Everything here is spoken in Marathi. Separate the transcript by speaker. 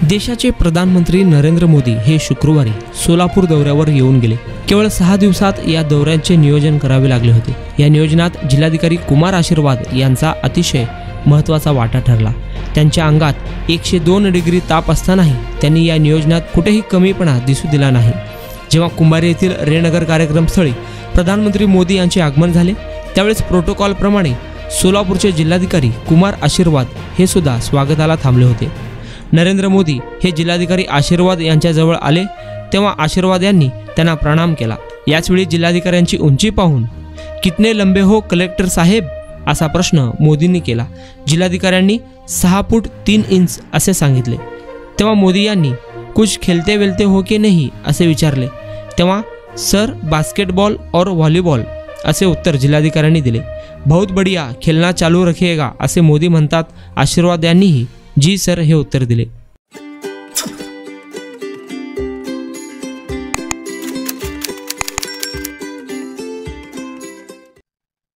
Speaker 1: देशाचे प्रधानमंत्री नरेंद्र मोदी हे शुक्रवारी सोलापूर दौऱ्यावर येऊन गेले। केवळ 6 दिवसात या दौऱ्याचे नियोजन करावे लागले होते। या नियोजनात जिल्हाधिकारी कुमार आशीर्वाद यांचा अतिशय महत्त्वाचा वाटा ठरला। त्यांच्या अंगात 102 डिग्री ताप असतानाही त्यांनी या नियोजनात कुठेही कमीपणा दिसू दिला नाही। जेव्हा कुंभारी येथील रेनगर कार्यक्रमस्थळी प्रधानमंत्री मोदी यांचे आगमन झाले त्यावेळेस प्रोटोकॉलप्रमाणे सोलापूरचे जिल्हाधिकारी कुमार आशीर्वाद हे सुद्धा स्वागताला थांबले होते। नरेंद्र मोदी हे जिल्हाधिकारी आशीर्वाद यांच्याजवळ आले तेव्हा आशीर्वाद यांनी त्यांना प्रणाम केला। याचवेळी जिल्हाधिकाऱ्यांची उंची पाहून कितने लंबे हो कलेक्टर साहेब असा प्रश्न मोदींनी केला। जिल्हाधिकाऱ्यांनी 6 फूट 3 इंच असे सांगितले। तेव्हा मोदी यांनी कुछ खेलते वेलते हो की नहीं असे विचारले तेव्हा सर बास्केटबॉल और व्हॉलीबॉल असे उत्तर जिल्हाधिकाऱ्यांनी दिले। बहुत बढ़िया, खेलना चालू रखिएगा असे मोदी म्हणतात। आशीर्वाद यांनीही जी सर हे उत्तर दिले।